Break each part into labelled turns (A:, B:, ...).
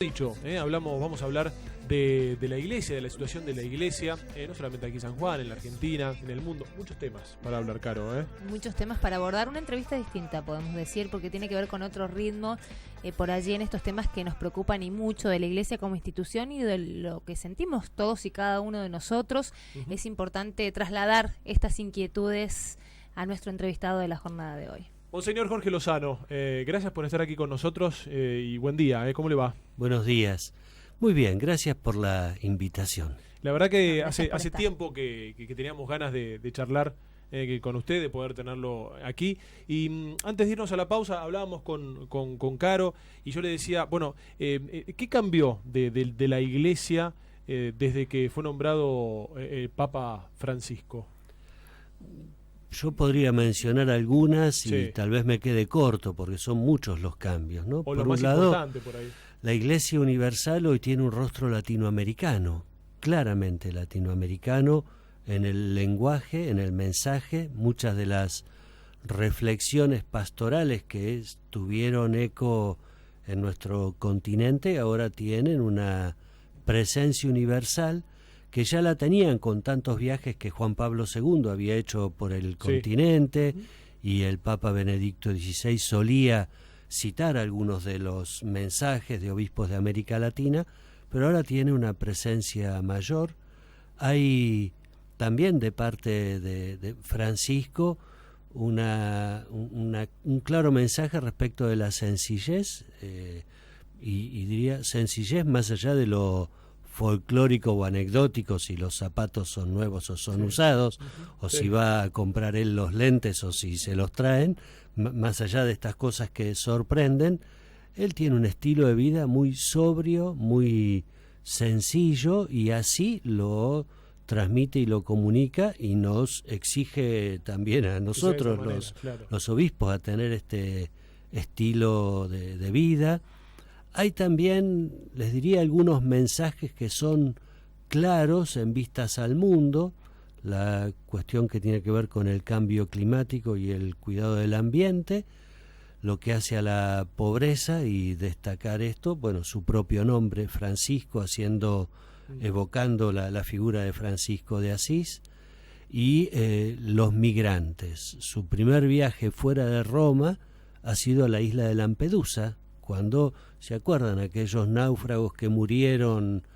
A: Dicho, vamos a hablar de la iglesia, de la situación de la iglesia, no solamente aquí en San Juan, en la Argentina, en el mundo, muchos temas para hablar, Caro.
B: Muchos temas para abordar, una entrevista distinta podemos decir, porque tiene que ver con otro ritmo, por allí en estos temas que nos preocupan y mucho de la iglesia como institución y de lo que sentimos todos y cada uno de nosotros. Es importante trasladar estas inquietudes a nuestro entrevistado de la jornada de hoy.
A: Monseñor Jorge Lozano, gracias por estar aquí con nosotros y buen día, ¿cómo le va?
C: Buenos días. Muy bien, gracias por la invitación.
A: La verdad que hace tiempo que teníamos ganas de charlar con usted, de poder tenerlo aquí. Y antes de irnos a la pausa, hablábamos con Caro y yo le decía, bueno, ¿qué cambió de la iglesia desde que fue nombrado el Papa Francisco?
C: Yo podría mencionar algunas y
A: sí,
C: tal vez me quede corto porque son muchos los cambios, ¿no?
A: O
C: por
A: lo
C: un
A: más
C: lado,
A: importante por ahí.
C: La Iglesia Universal hoy tiene un rostro latinoamericano, claramente latinoamericano, en el lenguaje, en el mensaje. Muchas de las reflexiones pastorales que tuvieron eco en nuestro continente ahora tienen una presencia universal que ya la tenían con tantos viajes que Juan Pablo II había hecho por el continente, y el Papa Benedicto XVI solía citar algunos de los mensajes de obispos de América Latina, pero ahora tiene una presencia mayor. Hay también de parte de Francisco un claro mensaje respecto de la sencillez, y diría sencillez más allá de lo folclórico o anecdótico, si los zapatos son nuevos o son usados, o si va a comprar él los lentes o si se los traen, más allá de estas cosas que sorprenden. Él tiene un estilo de vida muy sobrio, muy sencillo, y así lo transmite y lo comunica, y nos exige también a nosotros, los obispos, a tener este estilo de vida. Hay también, les diría, algunos mensajes que son claros en vistas al mundo, la cuestión que tiene que ver con el cambio climático y el cuidado del ambiente, lo que hace a la pobreza, y destacar esto, bueno, su propio nombre, Francisco, evocando la figura de Francisco de Asís, y los migrantes. Su primer viaje fuera de Roma ha sido a la isla de Lampedusa, cuando, ¿se acuerdan? Aquellos náufragos que murieron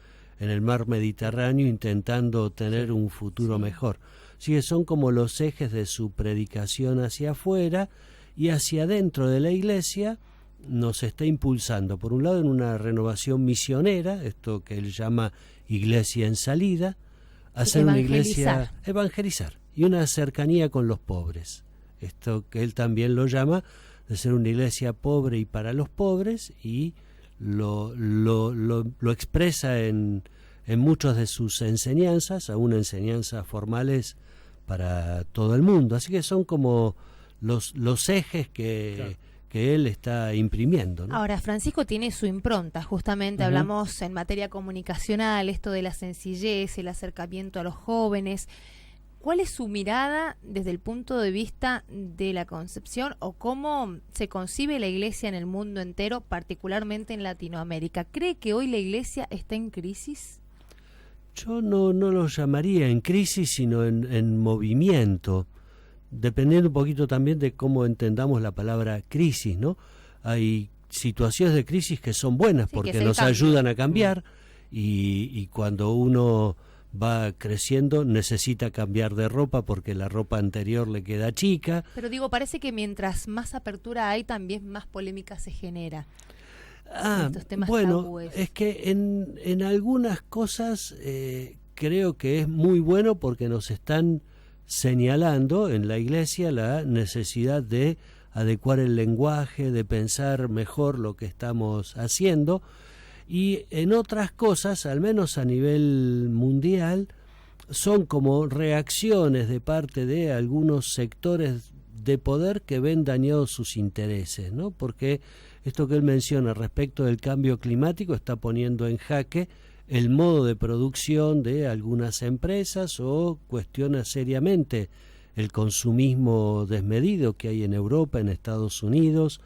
C: en el mar Mediterráneo intentando tener un futuro mejor. Así que son como los ejes de su predicación hacia afuera, y hacia adentro de la iglesia nos está impulsando, por un lado, en una renovación misionera, esto que él llama iglesia en salida, hacer una iglesia, evangelizar, y una cercanía con los pobres, esto que él también lo llama de ser una iglesia pobre y para los pobres, y lo expresa en muchas de sus enseñanzas, aún enseñanzas formales para todo el mundo. Así que son como los ejes que él está imprimiendo, ¿no?
B: Ahora, Francisco tiene su impronta, justamente hablamos en materia comunicacional, esto de la sencillez, el acercamiento a los jóvenes. ¿Cuál es su mirada desde el punto de vista de la concepción, o cómo se concibe la iglesia en el mundo entero, particularmente en Latinoamérica? ¿Cree que hoy la iglesia está en crisis?
C: Yo no lo llamaría en crisis, sino en movimiento, dependiendo un poquito también de cómo entendamos la palabra crisis, ¿no? Hay situaciones de crisis que son buenas porque nos ayudan a cambiar, y cuando uno va creciendo necesita cambiar de ropa porque la ropa anterior le queda chica.
B: Pero digo, parece que mientras más apertura hay, también más polémica se genera. Estos temas tabúes.
C: Es que en algunas cosas creo que es muy bueno porque nos están señalando en la iglesia la necesidad de adecuar el lenguaje, de pensar mejor lo que estamos haciendo. Y en otras cosas, al menos a nivel mundial, son como reacciones de parte de algunos sectores de poder que ven dañados sus intereses, ¿no? Porque esto que él menciona respecto del cambio climático está poniendo en jaque el modo de producción de algunas empresas, o cuestiona seriamente el consumismo desmedido que hay en Europa, en Estados Unidos.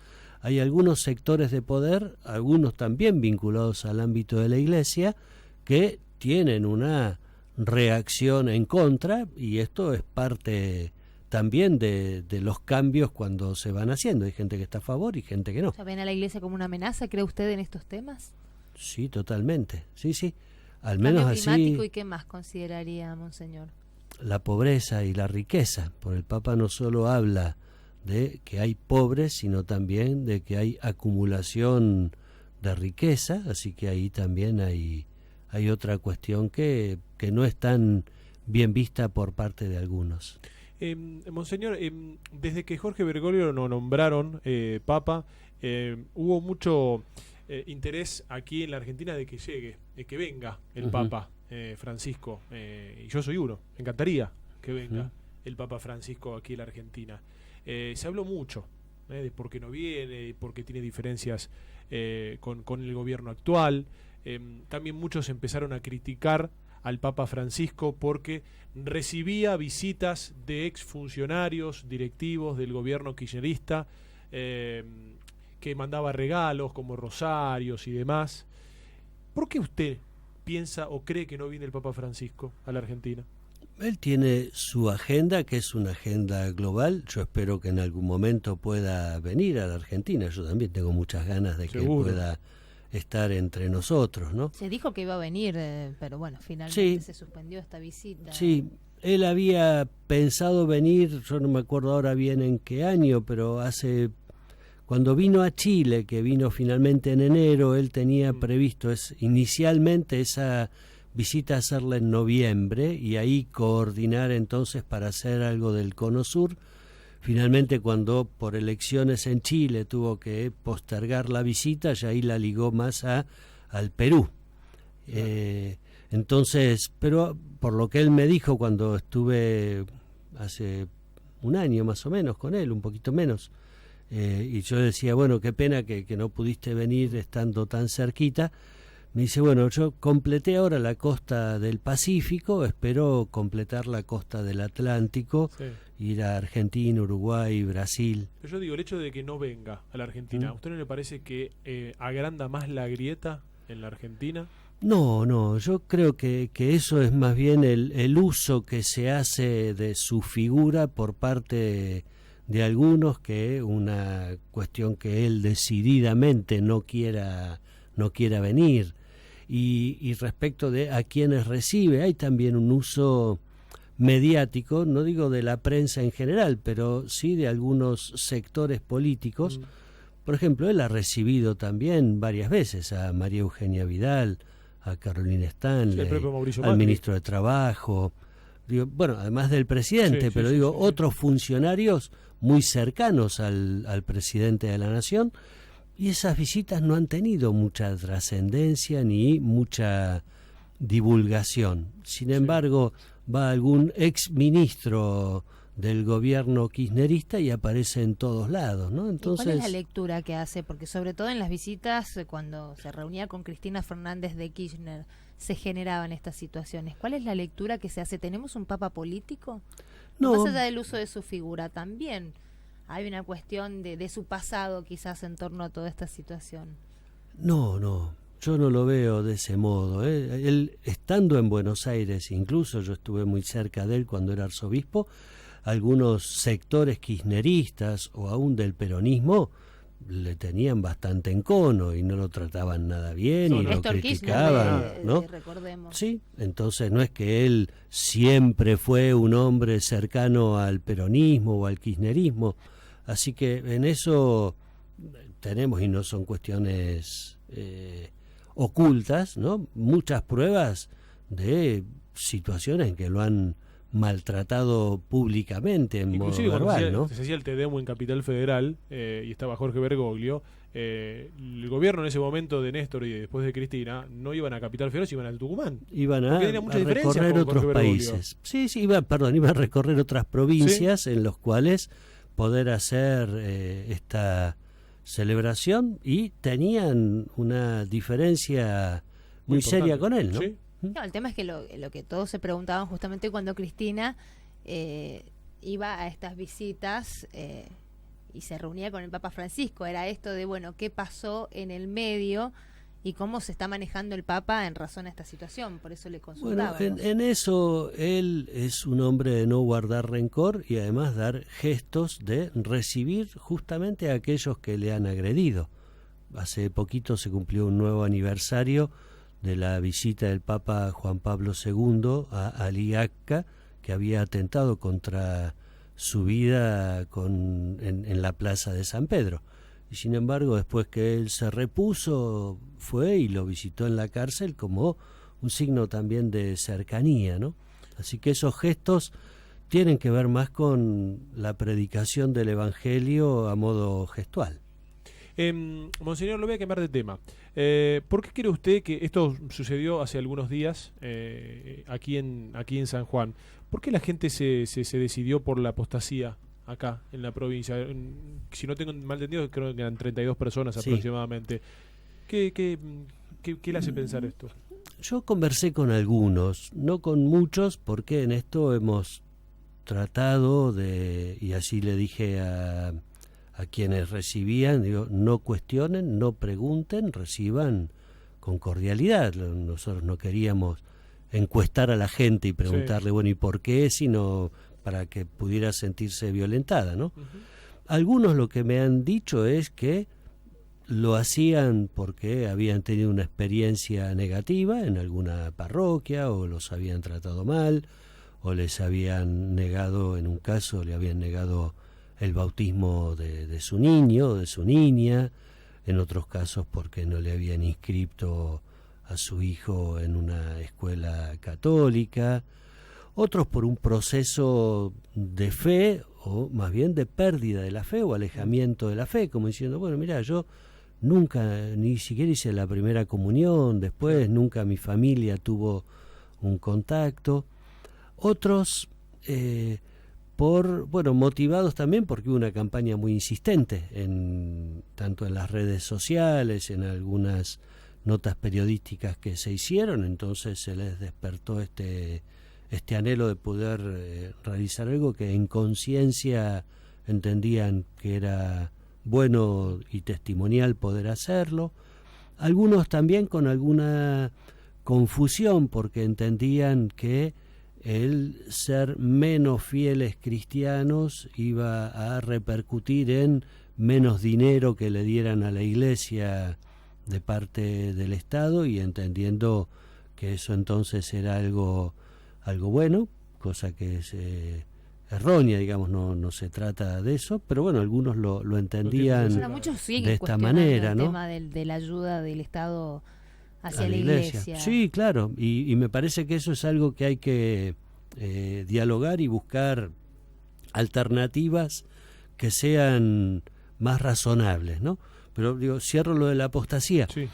C: hay algunos sectores de poder, algunos también vinculados al ámbito de la Iglesia, que tienen una reacción en contra, y esto es parte también de los cambios cuando se van haciendo. Hay gente que está a favor y gente que no.
B: ¿Ven a la Iglesia como una amenaza, cree usted, en estos temas?
C: Sí, totalmente. Sí, sí. Al menos
B: ¿Cambio climático
C: así.
B: y qué más consideraría, monseñor?
C: La pobreza y la riqueza. Porque el Papa no solo habla de que hay pobres, sino también de que hay acumulación de riqueza, así que ahí también hay otra cuestión que no es tan bien vista por parte de algunos.
A: Monseñor, desde que Jorge Bergoglio lo nombraron Papa, hubo mucho interés aquí en la Argentina de que llegue, de que venga el Papa Francisco, y yo soy uno, me encantaría que venga el Papa Francisco aquí en la Argentina. Se habló mucho de por qué no viene, por qué tiene diferencias con el gobierno actual. También muchos empezaron a criticar al Papa Francisco porque recibía visitas de exfuncionarios directivos del gobierno kirchnerista, que mandaba regalos como rosarios y demás. ¿Por qué usted piensa o cree que no viene el Papa Francisco a la Argentina?
C: Él tiene su agenda, que es una agenda global. Yo espero que en algún momento pueda venir a la Argentina. Yo también tengo muchas ganas de que él pueda estar entre nosotros, ¿no?
B: Se dijo que iba a venir, pero bueno, finalmente
C: sí,
B: se suspendió esta visita.
C: Sí, él había pensado venir, yo no me acuerdo ahora bien en qué año, pero cuando vino a Chile, que vino finalmente en enero, él tenía previsto inicialmente esa visita hacerla en noviembre y ahí coordinar entonces para hacer algo del Cono Sur. Finalmente, cuando por elecciones en Chile tuvo que postergar la visita, ya ahí la ligó más al Perú. Entonces, pero por lo que él me dijo cuando estuve hace un año más o menos con él, un poquito menos, y yo decía, bueno, qué pena que no pudiste venir estando tan cerquita. Me dice, bueno, yo completé ahora la costa del Pacífico, espero completar la costa del Atlántico, ir a Argentina, Uruguay, Brasil.
A: Pero yo digo, el hecho de que no venga a la Argentina, ¿a usted no le parece que agranda más la grieta en la Argentina?
C: No, yo creo que eso es más bien el uso que se hace de su figura por parte de algunos, que una cuestión que él decididamente no quiera venir. Y respecto de a quienes recibe, hay también un uso mediático, no digo de la prensa en general, pero sí de algunos sectores políticos. Por ejemplo, él ha recibido también varias veces a María Eugenia Vidal, a Carolina Stanley, al ministro de Trabajo, digo, bueno, además del presidente, otros funcionarios muy cercanos al presidente de la Nación. Y esas visitas no han tenido mucha trascendencia ni mucha divulgación. Sin embargo, va algún ex ministro del gobierno kirchnerista y aparece en todos lados, ¿no? Entonces,
B: ¿cuál es la lectura que hace? Porque sobre todo en las visitas, cuando se reunía con Cristina Fernández de Kirchner, se generaban estas situaciones. ¿Cuál es la lectura que se hace? ¿Tenemos un papa político?
C: No.
B: Más allá del uso de su figura, también hay una cuestión de su pasado quizás en torno a toda esta situación.
C: No, yo no lo veo de ese modo. Él, estando en Buenos Aires, incluso yo estuve muy cerca de él cuando era arzobispo, algunos sectores kirchneristas o aún del peronismo le tenían bastante encono y no lo trataban nada bien y lo criticaban, ¿no?
B: Recordemos.
C: Sí, entonces no es que él siempre fue un hombre cercano al peronismo o al kirchnerismo. Así que en eso tenemos, y no son cuestiones ocultas, ¿no?, muchas pruebas de situaciones en que lo han maltratado públicamente en
A: inclusive
C: modo verbal, ¿no?
A: Se hacía el Te Deum en Capital Federal y estaba Jorge Bergoglio. El gobierno en ese momento de Néstor y después de Cristina no iban a Capital Federal, iban al Tucumán.
C: Iban a recorrer otros países. Sí, iban a recorrer otras provincias en los cuales poder hacer esta celebración, y tenían una diferencia muy seria con él, ¿no?
A: Sí.
B: No, el tema es que lo que todos se preguntaban justamente cuando Cristina iba a estas visitas y se reunía con el Papa Francisco, era esto de, bueno, qué pasó en el medio y cómo se está manejando el Papa en razón a esta situación, por eso le consultaba.
C: Bueno, en eso él es un hombre de no guardar rencor y además dar gestos de recibir justamente a aquellos que le han agredido. Hace poquito se cumplió un nuevo aniversario de la visita del Papa Juan Pablo II a Ali Akka, que había atentado contra su vida en la plaza de San Pedro. Y sin embargo, después que él se repuso, fue y lo visitó en la cárcel como un signo también de cercanía, ¿no? Así que esos gestos tienen que ver más con la predicación del Evangelio a modo gestual.
A: Monseñor, lo voy a cambiar de tema. ¿Por qué cree usted que esto sucedió hace algunos días aquí en San Juan? ¿Por qué la gente se decidió por la apostasía acá en la provincia? Si no tengo mal entendido, creo que eran 32 personas aproximadamente. ¿Qué le hace pensar esto?
C: Yo conversé con algunos, no con muchos, porque en esto hemos tratado de, y así le dije a quienes recibían, digo, no cuestionen, no pregunten, reciban con cordialidad. Nosotros no queríamos encuestar a la gente y preguntarle, bueno, ¿y por qué? Sino para que pudiera sentirse violentada, ¿no? Algunos lo que me han dicho es que lo hacían porque habían tenido una experiencia negativa en alguna parroquia, o los habían tratado mal, o les habían negado, en un caso le habían negado el bautismo de su niño o de su niña, en otros casos porque no le habían inscrito a su hijo en una escuela católica, otros por un proceso de fe, o más bien de pérdida de la fe o alejamiento de la fe, como diciendo, bueno, mira, yo nunca, ni siquiera hice la primera comunión, después nunca mi familia tuvo un contacto. Otros motivados también porque hubo una campaña muy insistente tanto en las redes sociales, en algunas notas periodísticas que se hicieron, entonces se les despertó este anhelo de poder realizar algo que en conciencia entendían que era bueno y testimonial poder hacerlo. Algunos también con alguna confusión porque entendían que el ser menos fieles cristianos iba a repercutir en menos dinero que le dieran a la Iglesia de parte del Estado, y entendiendo que eso entonces era algo bueno, cosa que es errónea, digamos, no se trata de eso, pero bueno, algunos lo entendían de esta manera, ¿no?
B: El tema de la ayuda del Estado hacia la Iglesia.
C: Sí, claro, y me parece que eso es algo que hay que dialogar y buscar alternativas que sean más razonables, ¿no? Pero digo, cierro lo de la apostasía.
A: Sí.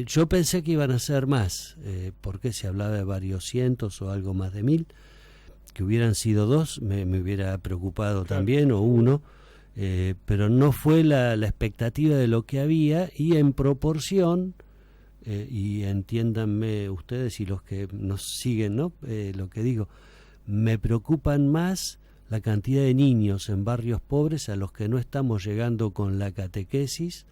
C: Yo pensé que iban a ser más, porque se hablaba de varios cientos o algo más de 1000, que hubieran sido 2, me hubiera preocupado también, o 1, pero no fue la expectativa de lo que había, y en proporción, y entiéndanme ustedes y los que nos siguen, ¿no? Lo que digo, me preocupan más la cantidad de niños en barrios pobres a los que no estamos llegando con la catequesis,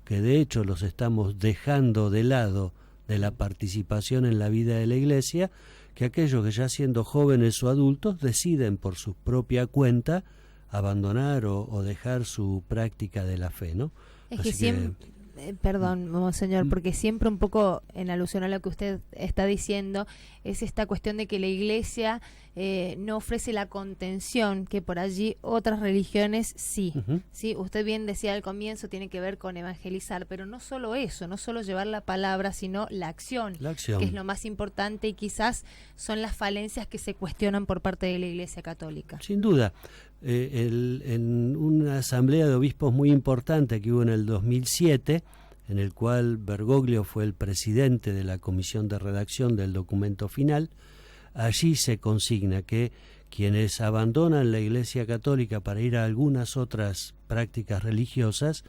C: que de hecho los estamos dejando de lado de la participación en la vida de la Iglesia, que aquellos que ya siendo jóvenes o adultos deciden por su propia cuenta abandonar o dejar su práctica de la fe, ¿no?
B: Es que siempre, perdón, monseñor, porque siempre un poco en alusión a lo que usted está diciendo, es esta cuestión de que la Iglesia no ofrece la contención que por allí otras religiones sí. ¿Sí? Usted bien decía al comienzo, tiene que ver con evangelizar, pero no solo eso, no solo llevar la palabra, sino la acción, que es lo más importante, y quizás son las falencias que se cuestionan por parte de la Iglesia Católica.
C: Sin duda. En una asamblea de obispos muy importante que hubo en el 2007, en el cual Bergoglio fue el presidente de la comisión de redacción del documento final, allí se consigna que quienes abandonan la Iglesia Católica para ir a algunas otras prácticas religiosas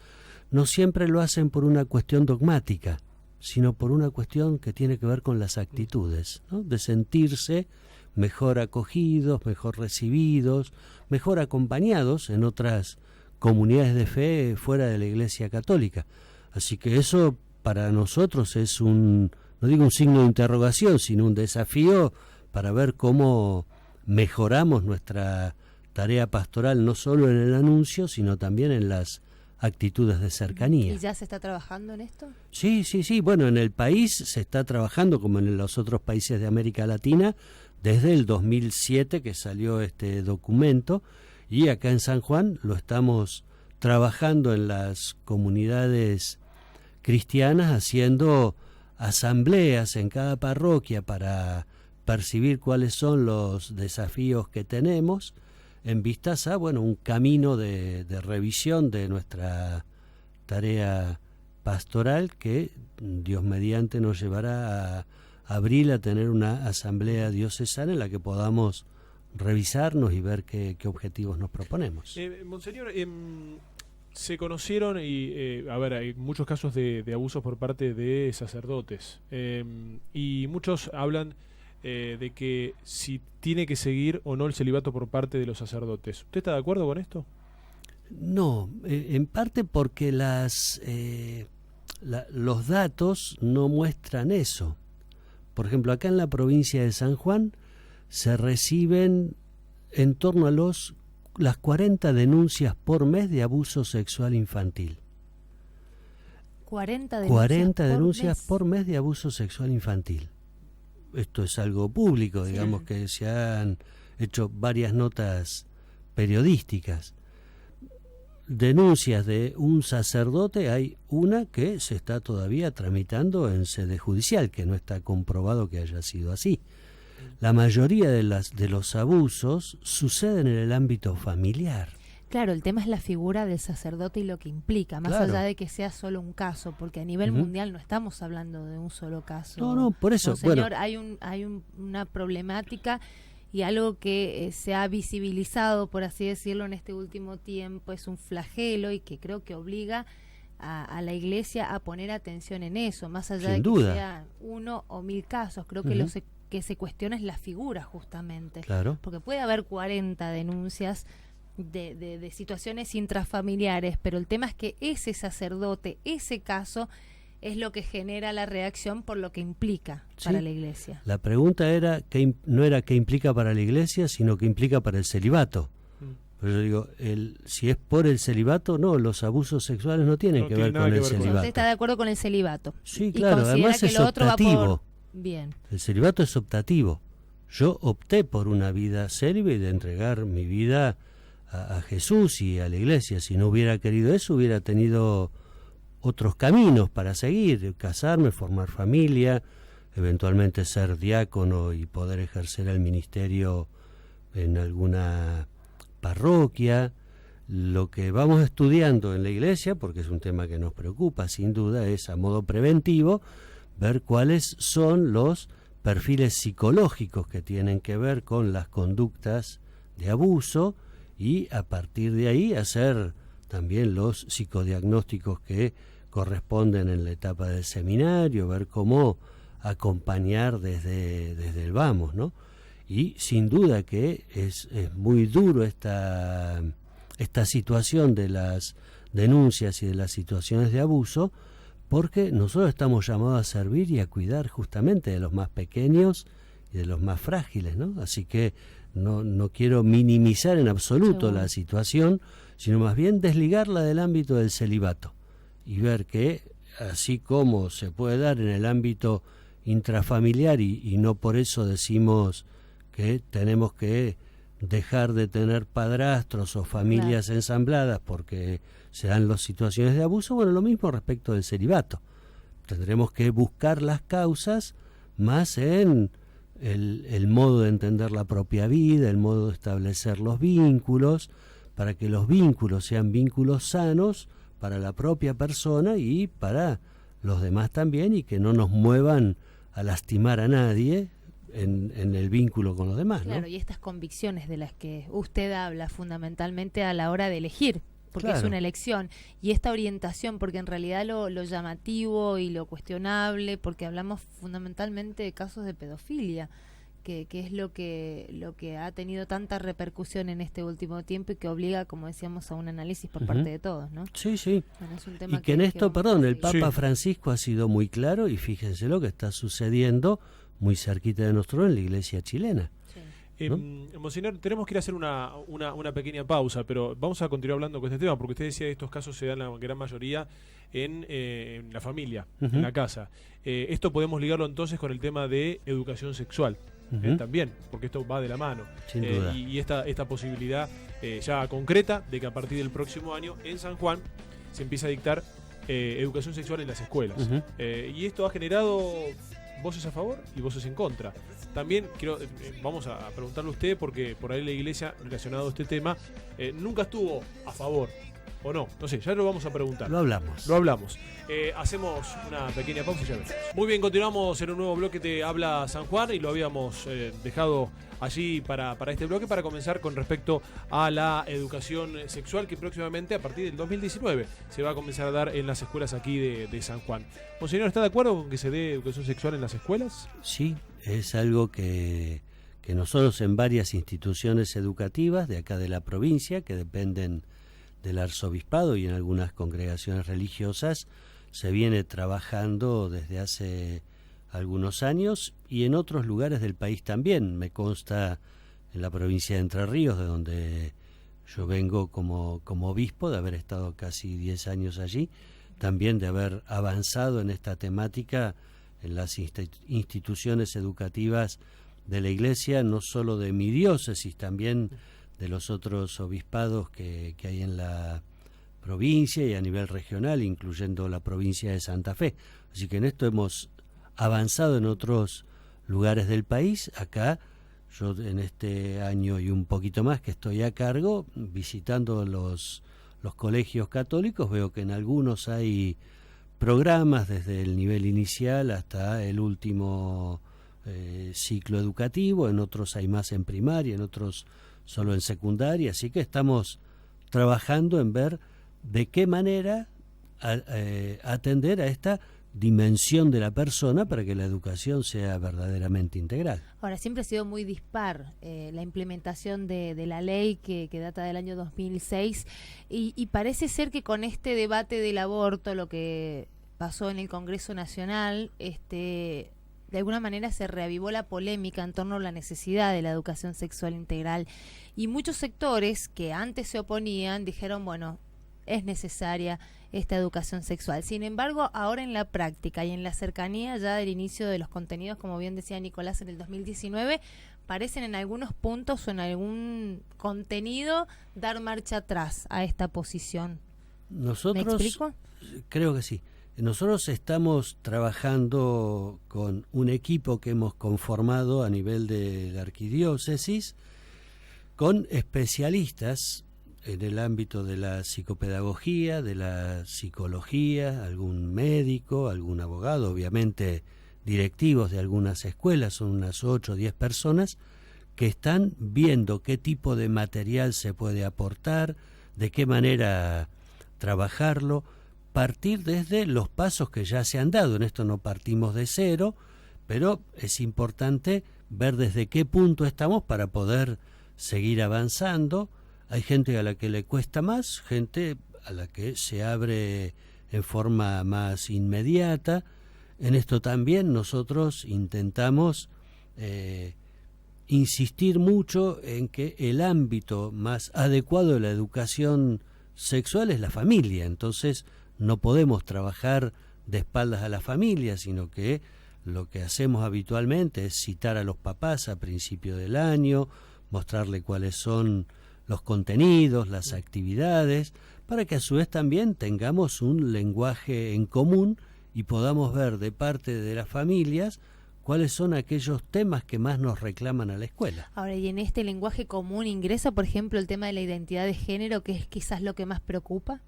C: no siempre lo hacen por una cuestión dogmática, sino por una cuestión que tiene que ver con las actitudes, ¿no? De sentirse mejor acogidos, mejor recibidos, mejor acompañados en otras comunidades de fe fuera de la Iglesia Católica. Así que eso para nosotros es no digo un signo de interrogación, sino un desafío para ver cómo mejoramos nuestra tarea pastoral, no solo en el anuncio, sino también en las actitudes de cercanía.
B: ¿Y ya se está trabajando en esto?
C: Sí. Bueno, en el país se está trabajando, como en los otros países de América Latina, desde el 2007 que salió este documento, y acá en San Juan lo estamos trabajando en las comunidades cristianas, haciendo asambleas en cada parroquia para percibir cuáles son los desafíos que tenemos, en vistas a un camino de revisión de nuestra tarea pastoral que Dios mediante nos llevará a abril a tener una asamblea diocesana en la que podamos revisarnos y ver qué objetivos nos proponemos.
A: Monseñor, se conocieron y, hay muchos casos de abusos por parte de sacerdotes, y muchos hablan de que si tiene que seguir o no el celibato por parte de los sacerdotes. ¿Usted está de acuerdo con esto?
C: No, en parte porque los datos no muestran eso. Por ejemplo, acá en la provincia de San Juan se reciben en torno a las 40 denuncias por mes de abuso sexual infantil.
B: 40
C: denuncias por mes de abuso sexual infantil. Esto es algo público, digamos, sí, que se han hecho varias notas periodísticas. Denuncias de un sacerdote, hay una que se está todavía tramitando en sede judicial, que no está comprobado que haya sido así. La mayoría de los abusos suceden en el ámbito familiar.
B: Claro, el tema es la figura del sacerdote y lo que implica, más allá de que sea solo un caso, porque a nivel mundial no estamos hablando de un solo caso.
C: No, por eso.
B: Señor, hay una problemática y algo que se ha visibilizado, por así decirlo, en este último tiempo, es un flagelo y que creo que obliga a la Iglesia a poner atención en eso, más allá de que sea 1 o 1000 casos. Creo que que se cuestiona es la figura, justamente.
C: Claro.
B: Porque puede haber 40 denuncias de situaciones intrafamiliares, pero el tema es que ese sacerdote, ese caso, es lo que genera la reacción por lo que implica para la Iglesia.
C: La pregunta no era qué implica para la Iglesia, sino qué implica para el celibato. Pero yo digo, si es por el celibato, no, los abusos sexuales no tienen que ver con el celibato.
B: Usted está de acuerdo con el celibato.
C: Sí, claro, además es optativo.
B: Bien.
C: El celibato es optativo. Yo opté por una vida célibe y de entregar mi vida a Jesús y a la Iglesia. Si no hubiera querido eso, hubiera tenido otros caminos para seguir, casarme, formar familia, eventualmente ser diácono y poder ejercer el ministerio en alguna parroquia. Lo que vamos estudiando en la Iglesia, porque es un tema que nos preocupa sin duda, es a modo preventivo ver cuáles son los perfiles psicológicos que tienen que ver con las conductas de abuso y a partir de ahí hacer también los psicodiagnósticos que corresponden en la etapa del seminario, ver cómo acompañar desde el vamos, ¿no? Y sin duda que es muy duro esta situación de las denuncias y de las situaciones de abuso, porque nosotros estamos llamados a servir y a cuidar justamente de los más pequeños y de los más frágiles, ¿no? Así que no quiero minimizar en absoluto la situación, sino más bien desligarla del ámbito del celibato y ver que así como se puede dar en el ámbito intrafamiliar y no por eso decimos que tenemos que dejar de tener padrastros o familias ensambladas porque se dan las situaciones de abuso, bueno, lo mismo respecto del celibato. Tendremos que buscar las causas más en el modo de entender la propia vida, el modo de establecer los vínculos, para que los vínculos sean vínculos sanos para la propia persona y para los demás también, y que no nos muevan a lastimar a nadie en el vínculo con los demás, ¿no?
B: Claro, y estas convicciones de las que usted habla fundamentalmente a la hora de elegir, porque es una elección, y esta orientación, porque en realidad lo llamativo y lo cuestionable, porque hablamos fundamentalmente de casos de pedofilia, que es lo que ha tenido tanta repercusión en este último tiempo y que obliga, como decíamos, a un análisis por parte de todos, ¿no?
C: Sí, sí.
B: Bueno, es un tema
C: y que en esto, el Papa
A: Sí.
C: Francisco ha sido muy claro, y fíjense lo que está sucediendo muy cerquita de nosotros en la iglesia chilena.
B: Sí.
C: ¿No?
A: Monseñor, tenemos que ir a hacer una pequeña pausa, pero vamos a continuar hablando con este tema, porque usted decía que estos casos se dan la gran mayoría en la familia, en la casa. Esto podemos ligarlo entonces con el tema de educación sexual. También, porque esto va de la mano.
C: Sin duda.
A: Y esta posibilidad ya concreta de que a partir del próximo año en San Juan se empiece a dictar educación sexual en las escuelas. Y esto ha generado voces a favor y voces en contra. También vamos a preguntarle a usted, porque por ahí la iglesia, relacionado a este tema, nunca estuvo a favor. ¿O no? No sé, ya lo vamos a preguntar.
C: Lo hablamos.
A: Lo hablamos. Hacemos una pequeña pausa y ya venimos. Muy bien, continuamos en un nuevo bloque de Habla San Juan y lo habíamos dejado allí para este bloque para comenzar con respecto a la educación sexual que próximamente a partir del 2019 se va a comenzar a dar en las escuelas aquí de San Juan. Monseñor, ¿está de acuerdo con que se dé educación sexual en las escuelas?
C: Sí, es algo que nosotros en varias instituciones educativas de acá de la provincia, que dependen del arzobispado y en algunas congregaciones religiosas, se viene trabajando desde hace algunos años, y en otros lugares del país también. Me consta en la provincia de Entre Ríos, de donde yo vengo como obispo, de haber estado casi 10 años allí, también de haber avanzado en esta temática en las instituciones educativas de la Iglesia, no solo de mi diócesis, también de los otros obispados que hay en la provincia y a nivel regional, incluyendo la provincia de Santa Fe. Así que en esto hemos avanzado en otros lugares del país. Acá, yo en este año y un poquito más que estoy a cargo, visitando los colegios católicos, veo que en algunos hay programas desde el nivel inicial hasta el último ciclo educativo, en otros hay más en primaria, en otros solo en secundaria, así que estamos trabajando en ver de qué manera atender a esta dimensión de la persona para que la educación sea verdaderamente integral.
B: Ahora, siempre ha sido muy dispar la implementación de la ley que data del año 2006 y parece ser que con este debate del aborto, lo que pasó en el Congreso Nacional, de alguna manera se reavivó la polémica en torno a la necesidad de la educación sexual integral, y muchos sectores que antes se oponían dijeron, bueno, es necesaria esta educación sexual. Sin embargo, ahora en la práctica y en la cercanía ya del inicio de los contenidos, como bien decía Nicolás, en el 2019, parecen en algunos puntos o en algún contenido dar marcha atrás a esta posición.
C: Nosotros,
B: ¿me explico?
C: Creo que sí. Nosotros estamos trabajando con un equipo que hemos conformado a nivel de la arquidiócesis, con especialistas en el ámbito de la psicopedagogía, de la psicología, algún médico, algún abogado, obviamente directivos de algunas escuelas, son unas 8 o 10 personas que están viendo qué tipo de material se puede aportar, de qué manera trabajarlo, partir desde los pasos que ya se han dado. En esto no partimos de cero, pero es importante ver desde qué punto estamos para poder seguir avanzando. Hay gente a la que le cuesta más, gente a la que se abre en forma más inmediata. En esto también nosotros intentamos insistir mucho en que el ámbito más adecuado de la educación sexual es la familia. Entonces no podemos trabajar de espaldas a la familia, sino que lo que hacemos habitualmente es citar a los papás a principio del año, mostrarle cuáles son los contenidos, las actividades, para que a su vez también tengamos un lenguaje en común y podamos ver de parte de las familias cuáles son aquellos temas que más nos reclaman a la escuela.
B: Ahora, y en este lenguaje común ingresa, por ejemplo, el tema de la identidad de género, que es quizás lo que más preocupa.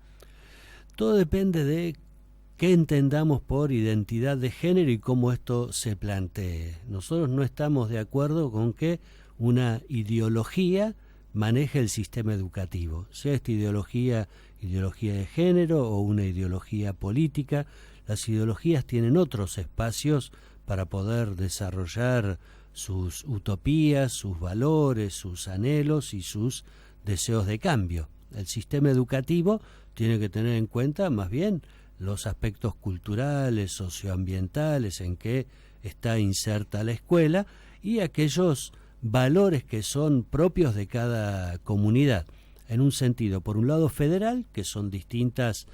C: Todo depende de qué entendamos por identidad de género y cómo esto se plantee. Nosotros no estamos de acuerdo con que una ideología maneje el sistema educativo, sea esta ideología de género o una ideología política. Las ideologías tienen otros espacios para poder desarrollar sus utopías, sus valores, sus anhelos y sus deseos de cambio. El sistema educativo tiene que tener en cuenta más bien los aspectos culturales, socioambientales en que está inserta la escuela y aquellos valores que son propios de cada comunidad, en un sentido, por un lado federal, que son distintas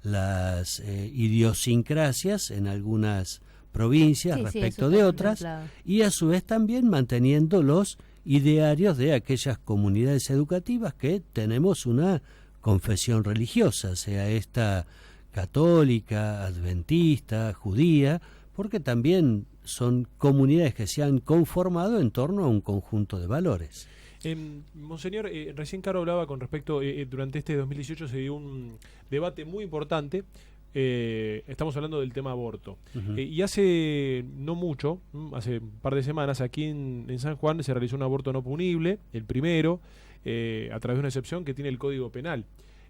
C: las idiosincrasias en algunas provincias respecto de otras, y a su vez también manteniendo los idearios de aquellas comunidades educativas que tenemos una confesión religiosa, sea esta católica, adventista, judía, porque también son comunidades que se han conformado en torno a un conjunto de valores.
A: Monseñor, recién Caro hablaba con respecto, durante este 2018 se dio un debate muy importante, estamos hablando del tema aborto, y hace no mucho, hace un par de semanas, aquí en San Juan se realizó un aborto no punible, el primero, a través de una excepción que tiene el Código Penal,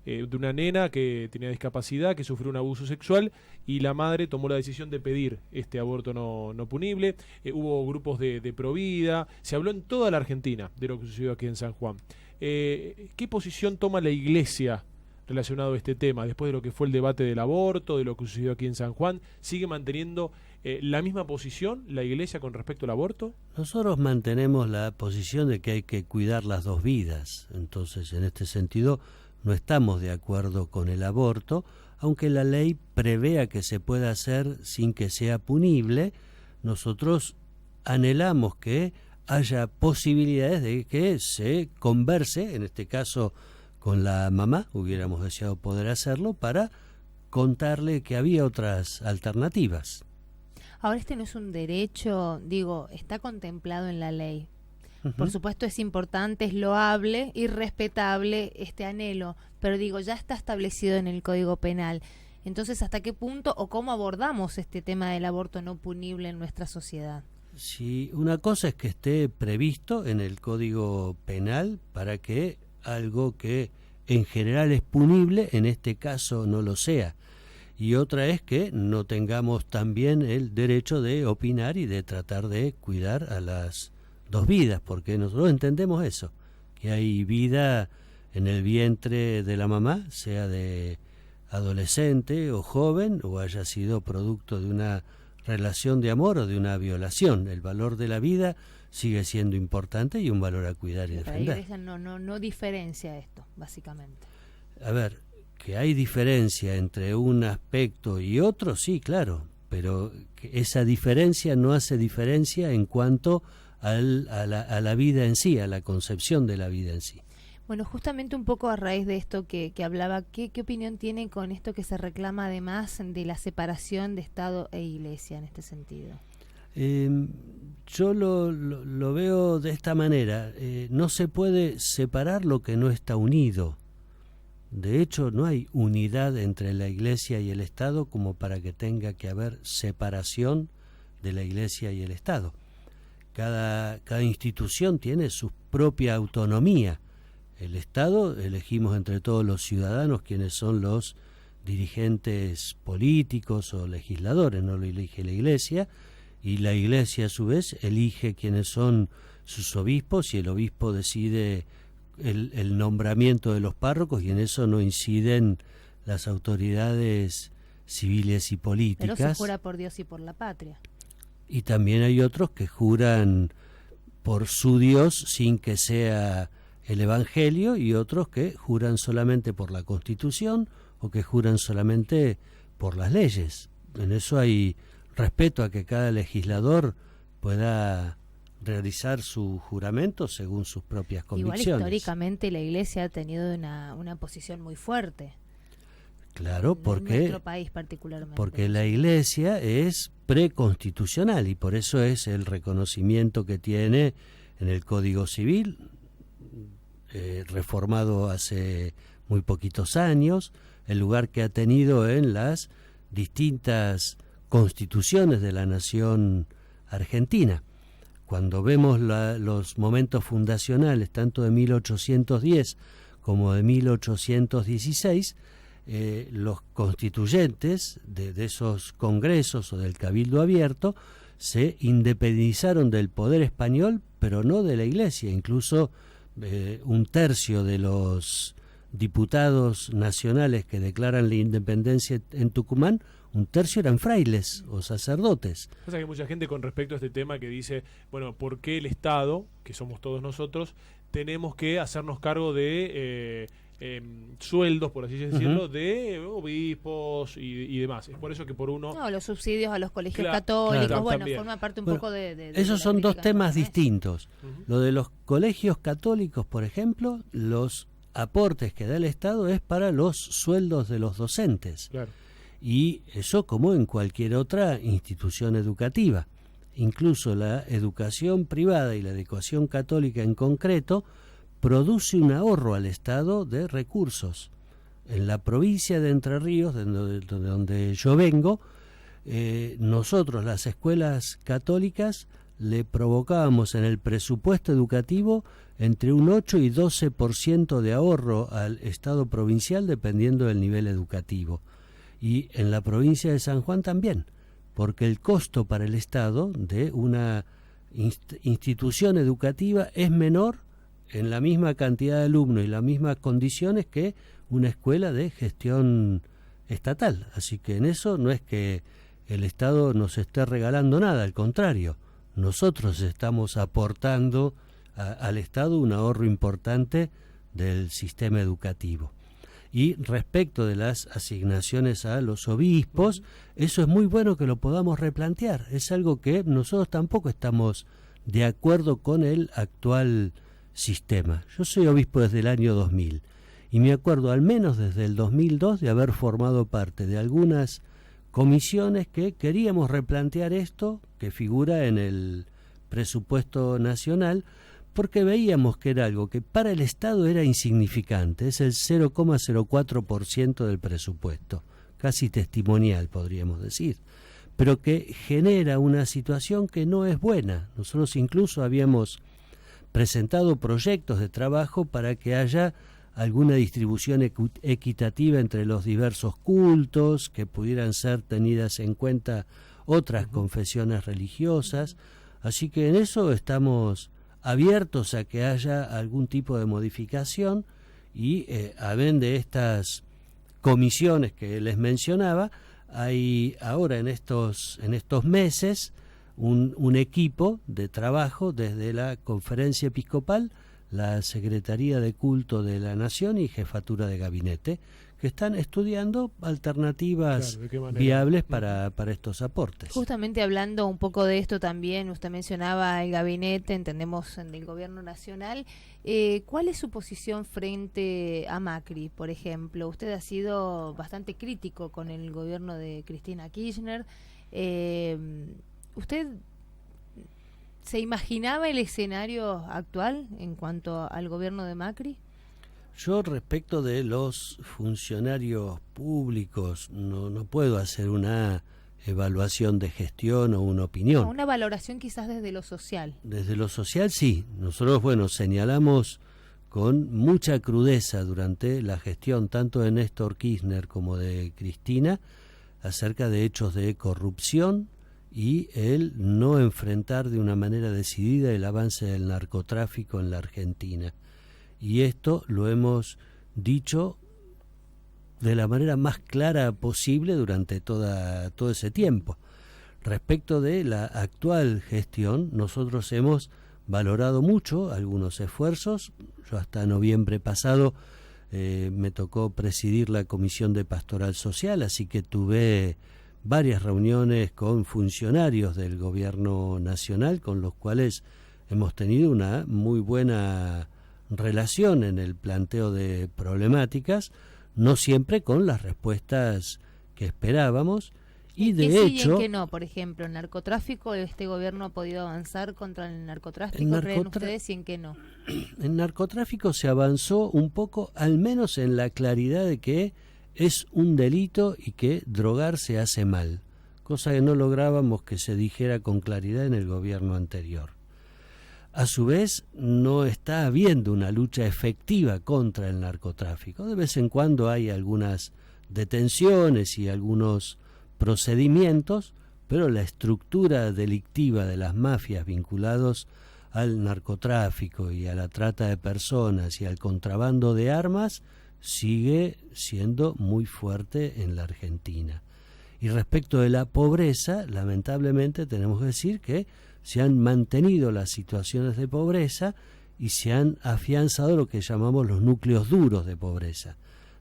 A: de una nena que tenía discapacidad, que sufrió un abuso sexual, y la madre tomó la decisión de pedir este aborto no punible. Hubo grupos de Provida, se habló en toda la Argentina de lo que sucedió aquí en San Juan. ¿Qué posición toma la Iglesia relacionado a este tema, después de lo que fue el debate del aborto, de lo que sucedió aquí en San Juan? ¿Sigue manteniendo la misma posición la Iglesia con respecto al aborto?
C: Nosotros mantenemos la posición de que hay que cuidar las dos vidas, entonces en este sentido no estamos de acuerdo con el aborto, aunque la ley prevea que se pueda hacer sin que sea punible. Nosotros anhelamos que haya posibilidades de que se converse, en este caso con la mamá, hubiéramos deseado poder hacerlo, para contarle que había otras alternativas.
B: Ahora, este no es un derecho, digo, está contemplado en la ley. Por supuesto es importante, es loable y respetable este anhelo, pero digo, ya está establecido en el Código Penal. Entonces, ¿hasta qué punto o cómo abordamos este tema del aborto no punible en nuestra sociedad?
C: Sí, una cosa es que esté previsto en el Código Penal para que algo que en general es punible, en este caso no lo sea. Y otra es que no tengamos también el derecho de opinar y de tratar de cuidar a las dos vidas, porque nosotros entendemos eso, que hay vida en el vientre de la mamá, sea de adolescente o joven, o haya sido producto de una relación de amor o de una violación. El valor de la vida sigue siendo importante y un valor a cuidar y defender.
B: No diferencia esto, básicamente.
C: A ver, que hay diferencia entre un aspecto y otro, sí, claro, pero que esa diferencia no hace diferencia en cuanto a la vida en sí, a la concepción de la vida en sí.
B: Bueno, justamente un poco a raíz de esto que hablaba, ¿qué opinión tiene con esto que se reclama además de la separación de Estado e Iglesia en este sentido?
C: Yo lo veo de esta manera, no se puede separar lo que no está unido. De hecho, no hay unidad entre la Iglesia y el Estado como para que tenga que haber separación de la Iglesia y el Estado. Cada institución tiene su propia autonomía. El Estado elegimos entre todos los ciudadanos quienes son los dirigentes políticos o legisladores, no lo elige la Iglesia, y la Iglesia a su vez elige quienes son sus obispos y el obispo decide el nombramiento de los párrocos y en eso no inciden las autoridades civiles y políticas.
B: Pero se jura por Dios y por la patria.
C: Y también hay otros que juran por su Dios sin que sea el Evangelio y otros que juran solamente por la Constitución o que juran solamente por las leyes. En eso hay respeto a que cada legislador pueda realizar su juramento según sus propias convicciones.
B: Igual históricamente la Iglesia ha tenido una posición muy fuerte.
C: Claro, porque
B: en nuestro país particularmente.
C: Porque la Iglesia es preconstitucional y por eso es el reconocimiento que tiene en el Código Civil, reformado hace muy poquitos años, el lugar que ha tenido en las distintas constituciones de la nación argentina. Cuando vemos los momentos fundacionales, tanto de 1810 como de 1816, los constituyentes de esos congresos o del Cabildo Abierto se independizaron del poder español, pero no de la Iglesia. Incluso un tercio de los diputados nacionales que declaran la independencia en Tucumán, un tercio eran frailes o sacerdotes.
A: O sea que hay mucha gente con respecto a este tema que dice, bueno, ¿por qué el Estado, que somos todos nosotros, tenemos que hacernos cargo de sueldos, por así decirlo, de obispos y demás? Es por eso que por uno...
B: No, los subsidios a los colegios católicos, bueno, también forma parte un poco de
C: esos son dos temas distintos.
A: Uh-huh.
C: Lo de los colegios católicos, por ejemplo, los aportes que da el Estado es para los sueldos de los docentes.
A: Claro.
C: Y eso como en cualquier otra institución educativa. Incluso la educación privada y la educación católica en concreto produce un ahorro al Estado de recursos. En la provincia de Entre Ríos, de donde yo vengo, nosotros, las escuelas católicas, le provocábamos en el presupuesto educativo entre un 8 y 12% de ahorro al Estado provincial, dependiendo del nivel educativo. Y en la provincia de San Juan también, porque el costo para el Estado de una institución educativa es menor en la misma cantidad de alumnos y las mismas condiciones que una escuela de gestión estatal. Así que en eso no es que el Estado nos esté regalando nada, al contrario, nosotros estamos aportando al Estado un ahorro importante del sistema educativo. Y respecto de las asignaciones a los obispos, eso es muy bueno que lo podamos replantear. Es algo que nosotros tampoco estamos de acuerdo con el actual sistema. Yo soy obispo desde el año 2000 y me acuerdo al menos desde el 2002 de haber formado parte de algunas comisiones que queríamos replantear esto, que figura en el presupuesto nacional, porque veíamos que era algo que para el Estado era insignificante, es el 0,04% del presupuesto, casi testimonial podríamos decir, pero que genera una situación que no es buena. Nosotros incluso habíamos presentado proyectos de trabajo para que haya alguna distribución equitativa entre los diversos cultos, que pudieran ser tenidas en cuenta otras confesiones religiosas, así que en eso estamos abiertos a que haya algún tipo de modificación y amén de estas comisiones que les mencionaba, hay ahora en estos meses un equipo de trabajo desde la Conferencia Episcopal, la Secretaría de Culto de la Nación y Jefatura de Gabinete, que están estudiando alternativas viables para estos aportes.
B: Justamente hablando un poco de esto también, usted mencionaba el gabinete, entendemos en el gobierno nacional. ¿Cuál es su posición frente a Macri, por ejemplo? Usted ha sido bastante crítico con el gobierno de Cristina Kirchner. ¿Usted se imaginaba el escenario actual en cuanto al gobierno de Macri?
C: Yo respecto de los funcionarios públicos no puedo hacer una evaluación de gestión o una opinión.
B: Una valoración quizás desde lo social.
C: Desde lo social sí. Nosotros, señalamos con mucha crudeza durante la gestión tanto de Néstor Kirchner como de Cristina acerca de hechos de corrupción y el no enfrentar de una manera decidida el avance del narcotráfico en la Argentina. Y esto lo hemos dicho de la manera más clara posible durante todo ese tiempo. Respecto de la actual gestión, nosotros hemos valorado mucho algunos esfuerzos. Yo hasta noviembre pasado me tocó presidir la Comisión de Pastoral Social, así que tuve varias reuniones con funcionarios del gobierno nacional, con los cuales hemos tenido una muy buena relación en el planteo de problemáticas, no siempre con las respuestas que esperábamos, y de hecho... ¿Y en
B: qué no? Por ejemplo, ¿en narcotráfico este gobierno ha podido avanzar contra el narcotráfico? ¿Creen ustedes y en qué no?
C: En narcotráfico se avanzó un poco, al menos en la claridad de que es un delito y que drogar se hace mal, cosa que no lográbamos que se dijera con claridad en el gobierno anterior. A su vez, no está habiendo una lucha efectiva contra el narcotráfico. De vez en cuando hay algunas detenciones y algunos procedimientos, pero la estructura delictiva de las mafias vinculados al narcotráfico y a la trata de personas y al contrabando de armas sigue siendo muy fuerte en la Argentina. Y respecto de la pobreza, lamentablemente tenemos que decir que se han mantenido las situaciones de pobreza y se han afianzado lo que llamamos los núcleos duros de pobreza,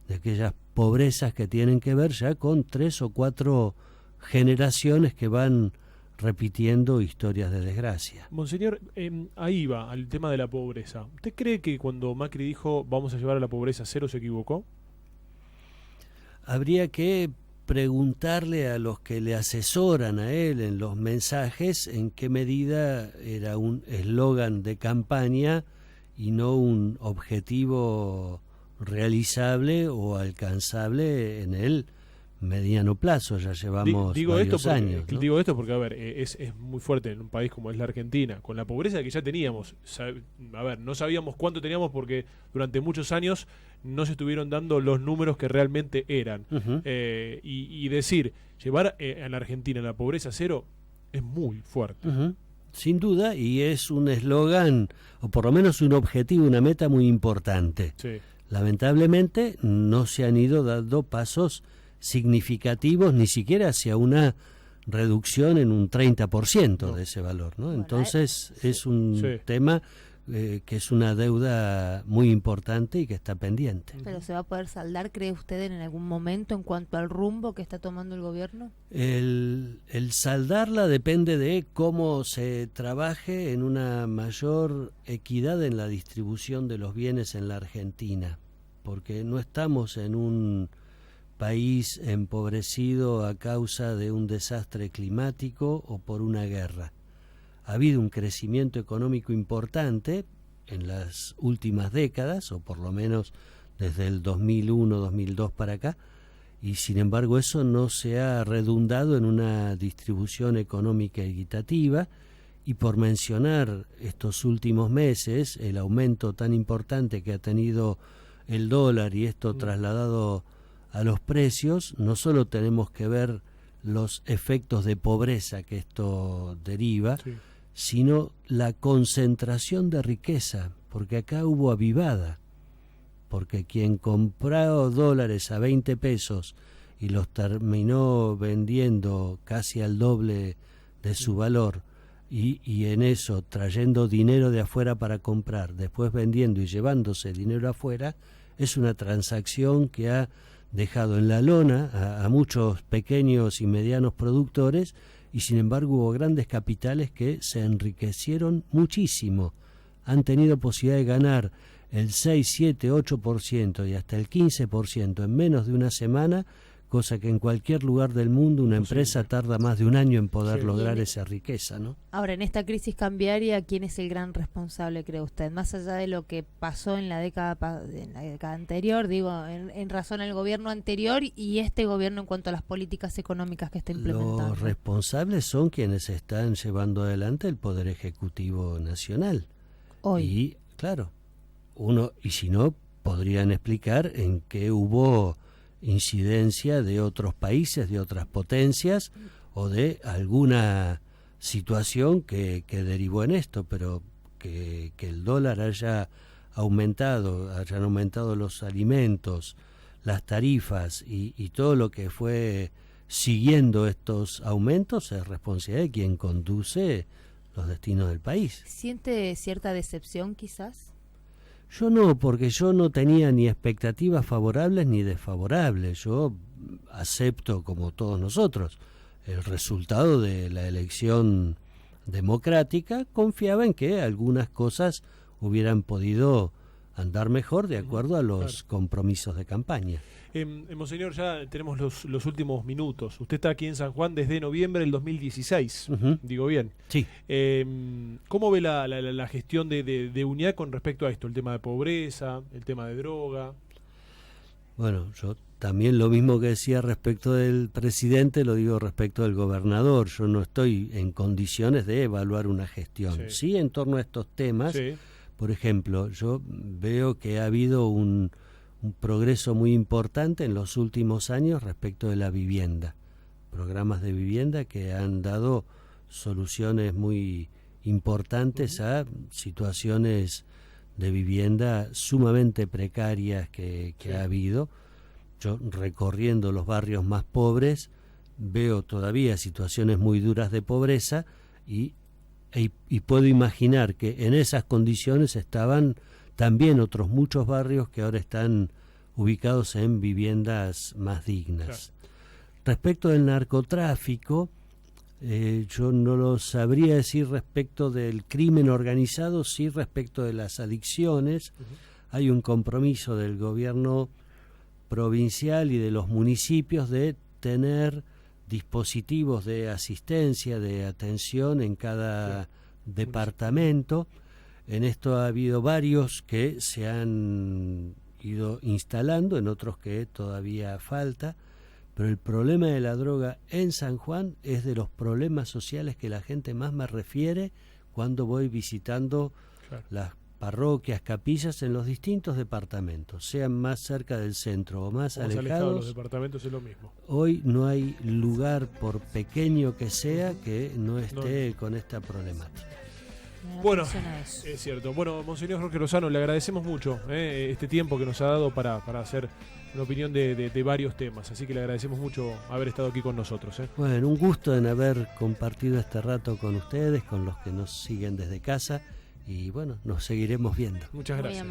C: de aquellas pobrezas que tienen que ver ya con 3 o 4 generaciones que van repitiendo historias de desgracia.
A: Monseñor, ahí va, al tema de la pobreza. ¿Usted cree que cuando Macri dijo vamos a llevar a la pobreza a cero se equivocó?
C: Habría que preguntarle a los que le asesoran a él en los mensajes en qué medida era un eslogan de campaña y no un objetivo realizable o alcanzable en el mediano plazo. Ya llevamos varios años, ¿no?
A: Digo esto porque, a ver, es muy fuerte en un país como es la Argentina, con la pobreza que ya teníamos. A ver, no sabíamos cuánto teníamos porque durante muchos años no se estuvieron dando los números que realmente eran.
C: Uh-huh.
A: Y decir, llevar a la Argentina la pobreza cero es muy fuerte.
C: Uh-huh. Sin duda, y es un eslogan, o por lo menos un objetivo, una meta muy importante.
A: Sí.
C: Lamentablemente no se han ido dando pasos significativos, ni siquiera hacia una reducción en un 30% de ese valor, ¿no? Bueno, entonces es un tema que es una deuda muy importante y que está pendiente.
B: ¿Pero se va a poder saldar, cree usted, en algún momento en cuanto al rumbo que está tomando el gobierno?
C: El saldarla depende de cómo se trabaje en una mayor equidad en la distribución de los bienes en la Argentina, porque no estamos en un país empobrecido a causa de un desastre climático o por una guerra. Ha habido un crecimiento económico importante en las últimas décadas, o por lo menos desde el 2001-2002 para acá, y sin embargo eso no se ha redundado en una distribución económica equitativa. Y por mencionar estos últimos meses, el aumento tan importante que ha tenido el dólar y esto trasladado a los precios, no solo tenemos que ver los efectos de pobreza que esto deriva, sino la concentración de riqueza, porque acá hubo avivada, porque quien compró dólares a 20 pesos y los terminó vendiendo casi al doble de su valor, y en eso trayendo dinero de afuera para comprar, después vendiendo y llevándose dinero afuera, es una transacción que ha dejado en la lona a muchos pequeños y medianos productores, y sin embargo hubo grandes capitales que se enriquecieron muchísimo, han tenido posibilidad de ganar el 6, 7, 8% y hasta el 15% en menos de una semana, cosa que en cualquier lugar del mundo una empresa tarda más de un año en poder lograr esa riqueza, ¿no?
B: Ahora, en esta crisis cambiaria, ¿quién es el gran responsable, cree usted? Más allá de lo que pasó en la década anterior, digo, en razón al gobierno anterior y este gobierno en cuanto a las políticas económicas que está implementando.
C: Los responsables son quienes están llevando adelante el Poder Ejecutivo Nacional.
B: Hoy.
C: Y, claro, y si no, podrían explicar en qué hubo incidencia de otros países, de otras potencias o de alguna situación que derivó en esto, pero que el dólar hayan aumentado los alimentos, las tarifas y todo lo que fue siguiendo estos aumentos es responsabilidad de quien conduce los destinos del país.
B: ¿Siente cierta decepción quizás?
C: Yo no, porque yo no tenía ni expectativas favorables ni desfavorables. Yo acepto, como todos nosotros, el resultado de la elección democrática. Confiaba en que algunas cosas hubieran podido andar mejor de acuerdo a los compromisos de campaña.
A: Monseñor, ya tenemos los últimos minutos. Usted está aquí en San Juan desde noviembre del 2016, digo bien.
C: Sí.
A: ¿Cómo ve la gestión de UNIAC con respecto a esto? El tema de pobreza, el tema de droga.
C: Bueno, yo también lo mismo que decía respecto del presidente, lo digo respecto del gobernador. Yo no estoy en condiciones de evaluar una gestión. Sí, en torno a estos temas. Sí. Por ejemplo, yo veo que ha habido un progreso muy importante en los últimos años respecto de la vivienda. programas de vivienda que han dado soluciones muy importantes a situaciones de vivienda sumamente precarias que ha habido. Yo, recorriendo los barrios más pobres, veo todavía situaciones muy duras de pobreza y puedo imaginar que en esas condiciones estaban también otros muchos barrios que ahora están ubicados en viviendas más dignas. Claro. Respecto del narcotráfico, yo no lo sabría decir respecto del crimen organizado, sí respecto de las adicciones. Hay un compromiso del gobierno provincial y de los municipios de tener dispositivos de asistencia, de atención en cada departamento. En esto ha habido varios que se han ido instalando, en otros que todavía falta. Pero el problema de la droga en San Juan es de los problemas sociales que la gente más me refiere cuando voy visitando las parroquias, capillas en los distintos departamentos, sean más cerca del centro o más alejados.
A: Los departamentos es lo mismo.
C: Hoy no hay lugar, por pequeño que sea, que no esté con esta problemática.
A: Bueno, es cierto. Bueno, Monseñor Jorge Lozano, le agradecemos mucho este tiempo que nos ha dado para hacer una opinión de varios temas, así que le agradecemos mucho haber estado aquí con nosotros.
C: Bueno, un gusto en haber compartido este rato con ustedes, con los que nos siguen desde casa, y bueno, nos seguiremos viendo.
A: Muchas gracias.